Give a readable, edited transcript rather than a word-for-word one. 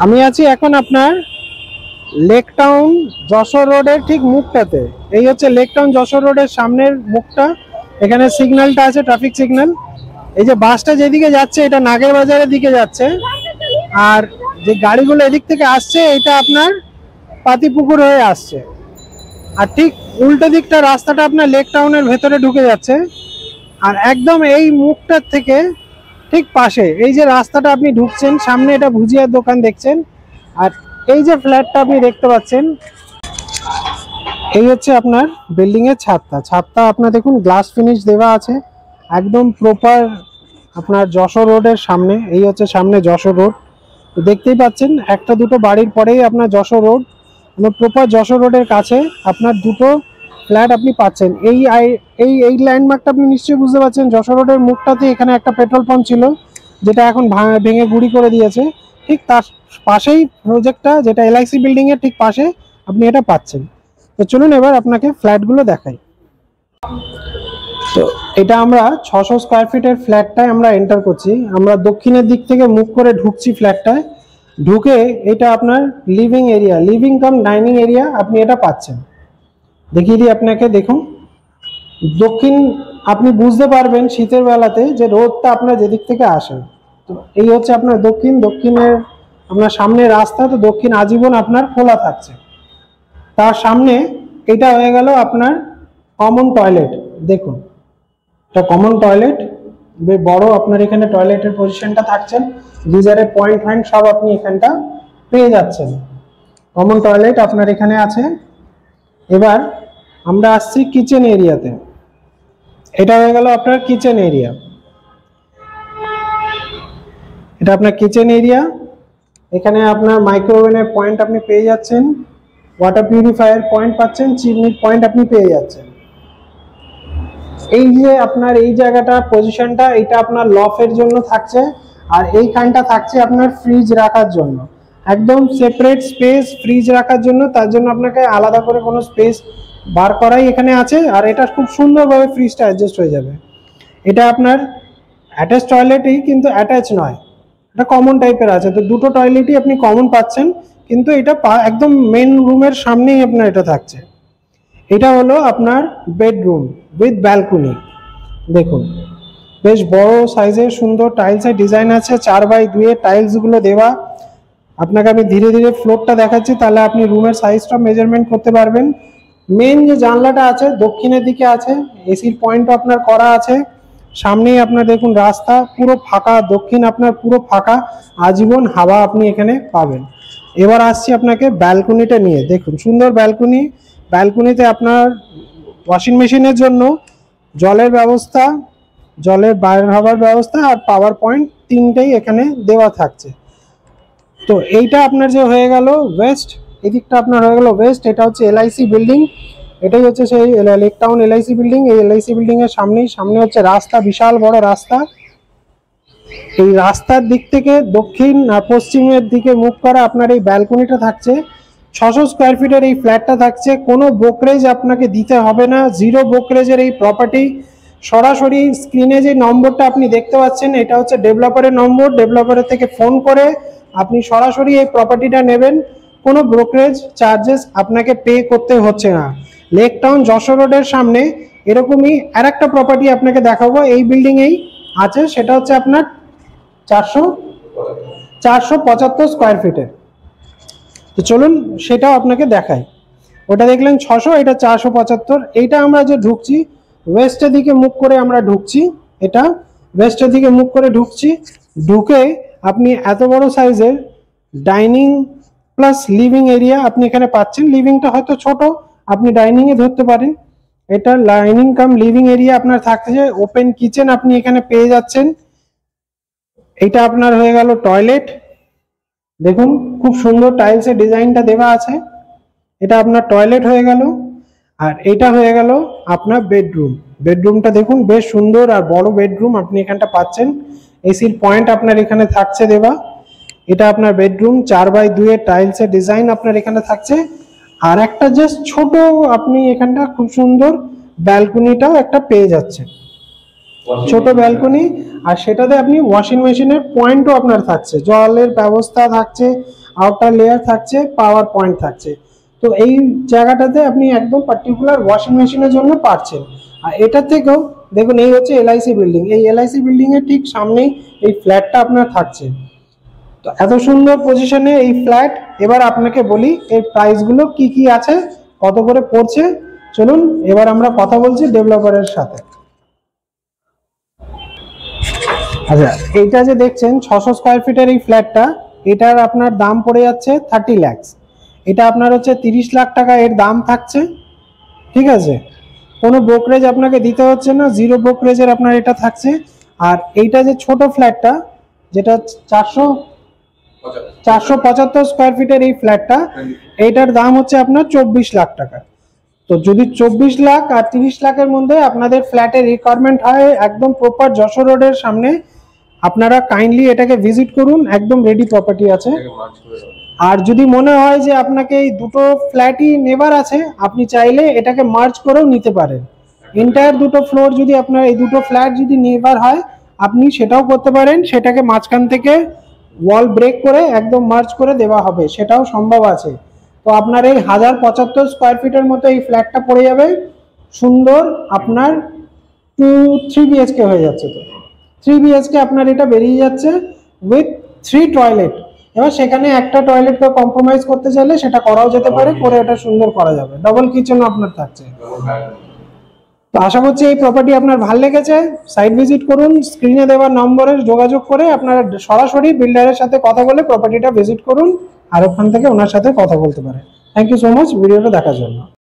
আমি আছি এখন আপনার লেক টাউন যশোর রোডের ঠিক মুখটাতে। এই হচ্ছে লেক টাউন যশোর রোডের সামনের মুখটা। এখানে সিগন্যালটা আছে, ট্রাফিক সিগন্যাল। এই যে বাসটা যেদিকে যাচ্ছে এটা নাগের বাজারের দিকে যাচ্ছে, আর যে গাড়িগুলো এদিক থেকে আসছে এটা আপনার পাতিপুকুর হয়ে আসছে। আর ঠিক উল্টো দিকটা রাস্তাটা আপনার লেক টাউনের ভেতরে ঢুকে যাচ্ছে। আর একদম এই মুখটার থেকে ঠিক পাশে এই যে রাস্তাটা আপনি ঢুকছেন, সামনে এটা ভুজিয়ার দোকান দেখছেন। আর এই যে ফ্ল্যাটটা আপনি দেখতে পাচ্ছেন, এই হচ্ছে আপনার বিল্ডিং এর ছাদটা আপনার দেখুন গ্লাস ফিনিশ দেওয়া আছে, একদম প্রপার আপনার যশোর রোডের সামনে। এই হচ্ছে সামনে যশোর রোড, তো দেখতেই পাচ্ছেন একটা দুটো বাড়ির পরেই আপনার যশোর রোড। প্রপার যশোর রোডের কাছে আপনার দুটো ফ্ল্যাট আপনি পাচ্ছেন। এই এই ল্যান্ডমার্কটা আপনি নিশ্চয়ই বুঝতে পারছেন। যশোর রোডের মুখটাতে এখানে একটা পেট্রোল পাম্প ছিল, যেটা এখন ভেঙে গুঁড়ি করে দিয়েছে। ঠিক তার পাশেই প্রজেক্টটা, যেটা এলআইসি বিল্ডিং এর ঠিক পাশে আপনি এটা পাচ্ছেন। তো চলুন এবার আপনাকে ফ্ল্যাটগুলো দেখাই। তো এটা আমরা 600 স্কোয়ার ফিটের ফ্ল্যাটটায় আমরা এন্টার করছি। আমরা দক্ষিণের দিক থেকে মুখ করে ঢুকছি ফ্ল্যাটটায়। ঢুকে এটা আপনার living area, living cum dining area আপনি এটা পাচ্ছেন। দেখিয়ে দিই আপনাকে, দেখুন দক্ষিণ আপনি বুঝতে পারবেন শীতের বেলাতে যে রোদটা আপনার যেদিক থেকে আসে। তো এই হচ্ছে আপনার দক্ষিণের আপনার সামনে রাস্তা, তো দক্ষিণ আজীবন আপনার খোলা থাকছে। তার সামনে এটা হয়ে গেল আপনার কমন টয়লেট। দেখুন এটা কমন টয়লেট, বেশ বড় আপনার এখানে টয়লেটের পজিশনটা থাকছেন। গিজারের পয়েন্ট সব আপনি এখানটা পেয়ে যাচ্ছেন। কমন টয়লেট আপনার এখানে আছে। এবার আমরা আসছি কিচেন এরিয়াতে। এটা হয়ে গেল আপনার কিচেন এরিয়া। এটা আপনার কিচেন এরিয়া। এখানে আপনার মাইক্রোওভেনের পয়েন্ট আপনি পেয়ে যাচ্ছেন, ওয়াটার পিউরিফায়ার পয়েন্ট পাচ্ছেন, চিমনির পয়েন্ট আপনি পেয়ে যাচ্ছেন। এই যে আপনার এই জায়গাটা পজিশনটা, এটা আপনার লফের জন্য থাকছে। আর এইখানটা থাকছে আপনার ফ্রিজ রাখার জন্য, একদম সেপারেট স্পেস ফ্রিজ রাখার জন্য। তার জন্য আপনাকে আলাদা করে কোনো স্পেস বার করাই এখানে আছে। আর এটা খুব সুন্দরভাবে ফ্রিজটা অ্যাডজাস্ট হয়ে যাবে। এটা আপনার অ্যাটাচ টয়লেটই, কিন্তু অ্যাটাচ নয়, এটা কমন টাইপের আছে। তো দুটো টয়লেটই আপনি কমন পাচ্ছেন, কিন্তু এটা একদম মেন রুমের সামনেই আপনার এটা থাকছে। এটা হলো আপনার বেডরুম উইথ ব্যালকনি। দেখুন বেশ বড় সাইজের সুন্দর টাইলসের ডিজাইন আছে, 4x2 এর টাইলসগুলো দেওয়া। আপনাকে আমি ধীরে ধীরে ফ্লোরটা দেখাচ্ছি, তাহলে আপনি রুমের সাইজটা মেজারমেন্ট করতে পারবেন। মেন যে জানলাটা আছে দক্ষিণের দিকে আছে, এসির পয়েন্টও আপনার করা আছে। সামনেই আপনার দেখুন রাস্তা পুরো ফাঁকা, দক্ষিণ আপনার পুরো ফাঁকা, আজীবন হাওয়া আপনি এখানে পাবেন। এবার আসছি আপনাকে ব্যালকনিটা নিয়ে। দেখুন সুন্দর ব্যালকনি। ব্যালকনিতে আপনার ওয়াশিং মেশিনের জন্য জলের ব্যবস্থা, জলের বাইরে হওয়ার ব্যবস্থা আর পাওয়ার পয়েন্ট তিনটেই এখানে দেওয়া থাকছে। তো এইটা আপনার যে হয়ে গেল ওয়েস্ট, এদিকটা আপনার হয়ে গেল ওয়েস্ট। এটা হচ্ছে এলআইসি বিল্ডিং, এটাই হচ্ছে সেই লেক টাউন এলআইসি বিল্ডিং। এই এলআইসি বিল্ডিং এর সামনে হচ্ছে রাস্তা, বিশাল বড় রাস্তা। এই রাস্তার দিক থেকে দক্ষিণ আর পশ্চিমের দিকে মুখ করা আপনার এই ব্যালকনিটা থাকছে। 600 স্কোয়ার ফিটের এই ফ্ল্যাটটা থাকছে, কোনো ব্রোকারেজ আপনাকে দিতে হবে না, জিরো ব্রোকারেজের এই প্রপার্টি। সরাসরি স্ক্রিনে যে নম্বরটা আপনি দেখতে পাচ্ছেন এটা হচ্ছে ডেভেলপারের নম্বর। ডেভেলপারের থেকে ফোন করে আপনি সরাসরি এই প্রপার্টিটা নেবেন, কোনো ব্রোকারেজ চার্জেস আপনাকে পে করতে হচ্ছে না। লেক টাউন যশোর রোডের সামনে এরকমই আরেকটা প্রপার্টি আপনাকে দেখাবো, এই বিল্ডিংয়েই আছে। সেটা হচ্ছে আপনার 475 স্কোয়ার ফিটের। তো চলুন সেটাও আপনাকে দেখাই। ওটা দেখলেন 600, এটা 475। এইটা আমরা যে ঢুকছি ওয়েস্টের দিকে মুখ করে আমরা ঢুকছি, এটা ওয়েস্টের দিকে মুখ করে ঢুকছি। ঢুকে আপনি এত বড় সাইজের ডাইনিং প্লাস লিভিং এরিয়া আপনি এখানে পাচ্ছেন। লিভিংটা হয়তো ছোট, আপনি ডাইনিং এ ধরতে পারেন। এটা ডাইনিং কাম লিভিং এরিয়া আপনার থাকছে। ওপেন কিচেন আপনি এখানে পেয়ে যাচ্ছেন। এটা আপনার হয়ে গেল টয়লেট। দেখুন খুব সুন্দর টাইলসের ডিজাইনটা দেওয়া আছে, এটা আপনার টয়লেট হয়ে গেল। আর এটা হয়ে গেল আপনার বেডরুম। বেডরুমটা দেখুন বেশ সুন্দর আর বড় বেডরুম আপনি এখানটা পাচ্ছেন। এসির পয়েন্ট আপনার এখানে থাকছে দেওয়া। এটা আপনার বেডরুম, 4x2 এর টাইলসের ডিজাইন আপনার এখানে থাকছে। আর একটা জাস্ট ছোট আপনি এখানটা খুব সুন্দর ব্যালকনিটাও একটা পেয়ে যাচ্ছেন। ছোট ব্যালকনি, আর সেটাতে আপনি ওয়াশিং মেশিনের পয়েন্টও আপনার থাকছে, জলের ব্যবস্থা থাকছে, আউটার লেয়ার থাকছে, পাওয়ার পয়েন্ট থাকছে। তো এই জায়গাটাতে আপনি একদম পার্টিকুলার ওয়াশিং মেশিনের জন্য পাচ্ছেন। আর এটা থেকেও দেখুন, এই হচ্ছে এলআইসি বিল্ডিং, এই এলআইসি বিল্ডিং এর ঠিক সামনেই এই ফ্ল্যাটটা আপনার থাকছে। তো এত সুন্দর পজিশনে এই ফ্ল্যাট। এবার আপনাকে বলি এর প্রাইসগুলো কি কি আছে, কত করে পড়ছে। চলুন এবার আমরা কথা বলছি ডেভেলপারের সাথে। আচ্ছা, এইটা যে দেখছেন 600 স্কোয়ার ফিটের এই ফ্ল্যাটটা, এটার আপনার দাম পড়ে যাচ্ছে 30 লাখ। এটা আপনার হচ্ছে 30 লাখ টাকা এর দাম থাকছে, ঠিক আছে। কোনো ব্রোকারেজ আপনাকে দিতে হচ্ছে না, জিরো ব্রোকারেজের আপনার এটা থাকছে। আর এইটা যে ছোট ফ্ল্যাটটা, যেটা 475 স্কোয়ার ফিটের এই ফ্ল্যাটটা, এইটার দাম হচ্ছে আপনার 24 লাখ টাকা। তো যদি 24 লাখ আর 30 লাখের মধ্যে আপনাদের ফ্ল্যাটের রিকোয়ারমেন্ট হয় একদম প্রপার যশোর রোডের সামনে, আপনারা কাইন্ডলি এটাকে ভিজিট করুন, একদম রেডি প্রপার্টি আছে। আর যদি মনে হয় যে আপনাকে এই দুটো ফ্ল্যাটই নেবার আছে, আপনি চাইলে এটাকে মার্জ করেও নিতে পারেন। এন্টায়ার দুটো ফ্লোর যদি আপনার এই দুটো ফ্ল্যাট যদি নেবার হয়, আপনি সেটাও করতে পারেন। সেটাকে মাঝখান থেকে ওয়াল ব্রেক করে একদম মার্জ করে দেওয়া হবে, সেটাও সম্ভব আছে। তো আপনার এই 1075 স্কোয়ার ফিটের মতো এই ফ্ল্যাটটা পড়ে যাবে সুন্দর আপনার 3 বিএচকে হয়ে যাচ্ছে। তো 3 বিএচকে আপনার এটা বেরিয়ে যাচ্ছে উইথ 3 টয়লেট। এবার সেখানে একটা টয়লেটকে কম্প্রোমাইজ করতে চাইলে সেটা করাও যেতে পারে, করে এটা সুন্দর করা যাবে। ডবল কিচেনও আপনার থাকছে। তো আশা করছি এই প্রপার্টি আপনার ভালো লেগেছে। সাইট ভিজিট করুন, স্ক্রিনে দেওয়া নম্বরে যোগাযোগ করে আপনারা সরাসরি বিল্ডারের সাথে কথা বলে প্রপার্টিটা ভিজিট করুন, আর ওখান থেকে ওনার সাথে কথা বলতে পারেন। থ্যাংক ইউ সো মাচ ভিডিওটা দেখার জন্য।